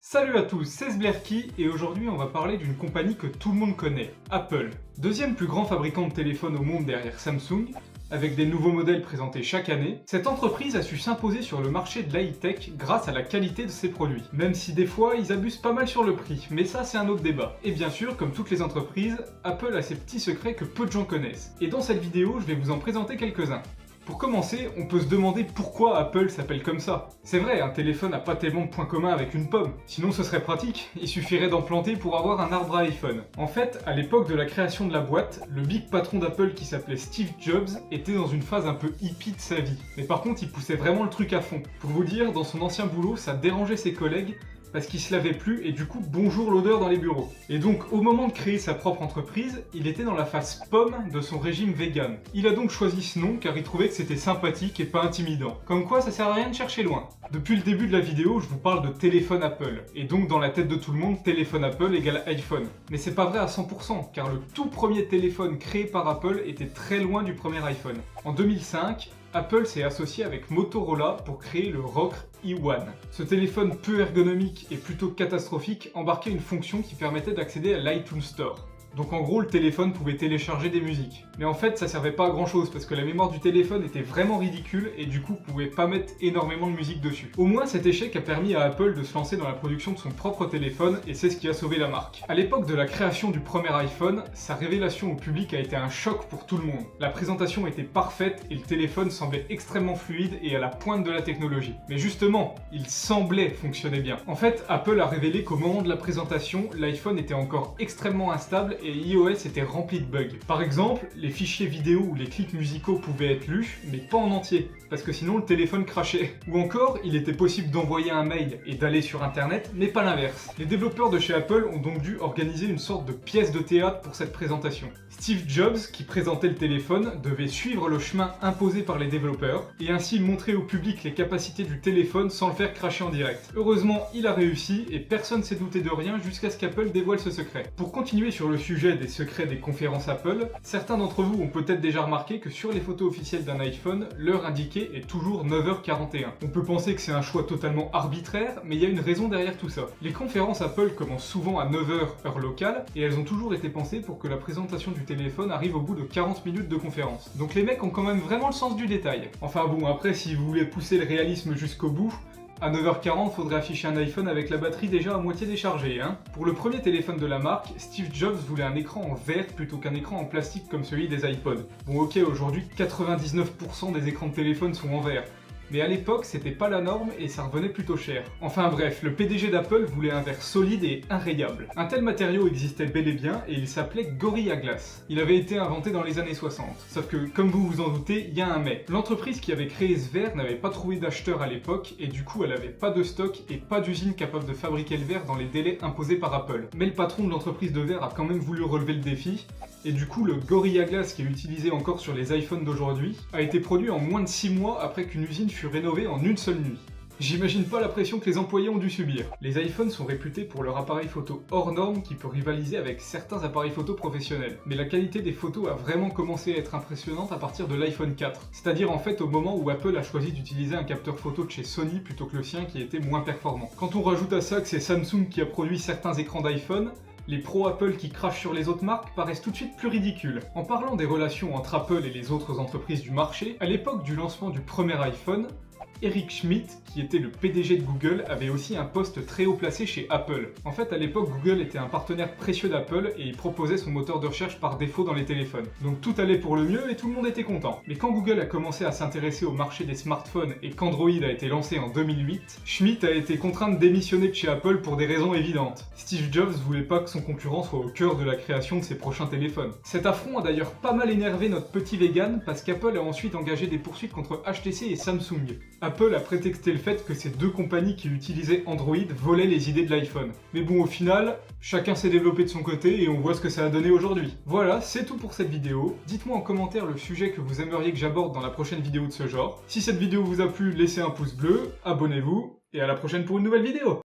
Salut à tous, c'est Sblerky et aujourd'hui on va parler d'une compagnie que tout le monde connaît, Apple. Deuxième plus grand fabricant de téléphones au monde derrière Samsung, avec des nouveaux modèles présentés chaque année, cette entreprise a su s'imposer sur le marché de l'high-tech grâce à la qualité de ses produits. Même si des fois ils abusent pas mal sur le prix, mais ça c'est un autre débat. Et bien sûr, comme toutes les entreprises, Apple a ses petits secrets que peu de gens connaissent. Et dans cette vidéo, je vais vous en présenter quelques-uns. Pour commencer, on peut se demander pourquoi Apple s'appelle comme ça. C'est vrai, un téléphone n'a pas tellement de points communs avec une pomme, sinon ce serait pratique, il suffirait d'en planter pour avoir un arbre à iPhone. En fait, à l'époque de la création de la boîte, le big patron d'Apple qui s'appelait Steve Jobs était dans une phase un peu hippie de sa vie. Mais par contre, il poussait vraiment le truc à fond. Pour vous dire, dans son ancien boulot, ça dérangeait ses collègues, parce qu'il se lavait plus et du coup bonjour l'odeur dans les bureaux. Et donc au moment de créer sa propre entreprise, il était dans la phase pomme de son régime vegan. Il a donc choisi ce nom car il trouvait que c'était sympathique et pas intimidant. Comme quoi ça sert à rien de chercher loin. Depuis le début de la vidéo, je vous parle de téléphone Apple. Et donc dans la tête de tout le monde, téléphone Apple égale iPhone. Mais c'est pas vrai à 100% car le tout premier téléphone créé par Apple était très loin du premier iPhone. En 2005, Apple s'est associé avec Motorola pour créer le Rock E1. Ce téléphone peu ergonomique et plutôt catastrophique embarquait une fonction qui permettait d'accéder à l'iTunes Store. Donc en gros, le téléphone pouvait télécharger des musiques. Mais en fait, ça servait pas à grand chose parce que la mémoire du téléphone était vraiment ridicule et du coup, vous pouvez pas mettre énormément de musique dessus. Au moins, cet échec a permis à Apple de se lancer dans la production de son propre téléphone et c'est ce qui a sauvé la marque. À l'époque de la création du premier iPhone, sa révélation au public a été un choc pour tout le monde. La présentation était parfaite et le téléphone semblait extrêmement fluide et à la pointe de la technologie. Mais justement, il semblait fonctionner bien. En fait, Apple a révélé qu'au moment de la présentation, l'iPhone était encore extrêmement instable et iOS était rempli de bugs. Par exemple, les fichiers vidéo ou les clips musicaux pouvaient être lus, mais pas en entier, parce que sinon le téléphone crachait. Ou encore, il était possible d'envoyer un mail et d'aller sur internet, mais pas l'inverse. Les développeurs de chez Apple ont donc dû organiser une sorte de pièce de théâtre pour cette présentation. Steve Jobs, qui présentait le téléphone, devait suivre le chemin imposé par les développeurs, et ainsi montrer au public les capacités du téléphone sans le faire cracher en direct. Heureusement, il a réussi, et personne s'est douté de rien jusqu'à ce qu'Apple dévoile ce secret. Pour continuer sur le sujet des secrets des conférences Apple, certains d'entre vous ont peut-être déjà remarqué que sur les photos officielles d'un iPhone, l'heure indiquée est toujours 9h41. On peut penser que c'est un choix totalement arbitraire, mais il y a une raison derrière tout ça. Les conférences Apple commencent souvent à 9h heure locale, et elles ont toujours été pensées pour que la présentation du téléphone arrive au bout de 40 minutes de conférence. Donc les mecs ont quand même vraiment le sens du détail. Enfin bon, après si vous voulez pousser le réalisme jusqu'au bout, à 9h40, faudrait afficher un iPhone avec la batterie déjà à moitié déchargée, hein. Pour le premier téléphone de la marque, Steve Jobs voulait un écran en verre plutôt qu'un écran en plastique comme celui des iPods. Bon ok, aujourd'hui 99% des écrans de téléphone sont en verre. Mais à l'époque, c'était pas la norme et ça revenait plutôt cher. Enfin bref, le PDG d'Apple voulait un verre solide et inrayable. Un tel matériau existait bel et bien et il s'appelait Gorilla Glass. Il avait été inventé dans les années 60. Sauf que, comme vous vous en doutez, il y a un mais. L'entreprise qui avait créé ce verre n'avait pas trouvé d'acheteur à l'époque et du coup elle avait pas de stock et pas d'usine capable de fabriquer le verre dans les délais imposés par Apple. Mais le patron de l'entreprise de verre a quand même voulu relever le défi et du coup le Gorilla Glass qui est utilisé encore sur les iPhones d'aujourd'hui a été produit en moins de 6 mois après qu'une usine fut rénovée en une seule nuit. J'imagine pas la pression que les employés ont dû subir. Les iPhones sont réputés pour leur appareil photo hors norme qui peut rivaliser avec certains appareils photo professionnels. Mais la qualité des photos a vraiment commencé à être impressionnante à partir de l'iPhone 4. C'est-à-dire en fait au moment où Apple a choisi d'utiliser un capteur photo de chez Sony plutôt que le sien qui était moins performant. Quand on rajoute à ça que c'est Samsung qui a produit certains écrans d'iPhone, les pros Apple qui crachent sur les autres marques paraissent tout de suite plus ridicules. En parlant des relations entre Apple et les autres entreprises du marché, à l'époque du lancement du premier iPhone, Eric Schmidt, qui était le PDG de Google, avait aussi un poste très haut placé chez Apple. En fait, à l'époque, Google était un partenaire précieux d'Apple et il proposait son moteur de recherche par défaut dans les téléphones. Donc tout allait pour le mieux et tout le monde était content. Mais quand Google a commencé à s'intéresser au marché des smartphones et qu'Android a été lancé en 2008, Schmidt a été contraint de démissionner de chez Apple pour des raisons évidentes. Steve Jobs voulait pas que son concurrent soit au cœur de la création de ses prochains téléphones. Cet affront a d'ailleurs pas mal énervé notre petit vegan parce qu'Apple a ensuite engagé des poursuites contre HTC et Samsung. Apple a prétexté le fait que ces deux compagnies qui utilisaient Android volaient les idées de l'iPhone. Mais bon, au final, chacun s'est développé de son côté et on voit ce que ça a donné aujourd'hui. Voilà, c'est tout pour cette vidéo. Dites-moi en commentaire le sujet que vous aimeriez que j'aborde dans la prochaine vidéo de ce genre. Si cette vidéo vous a plu, laissez un pouce bleu, abonnez-vous, et à la prochaine pour une nouvelle vidéo.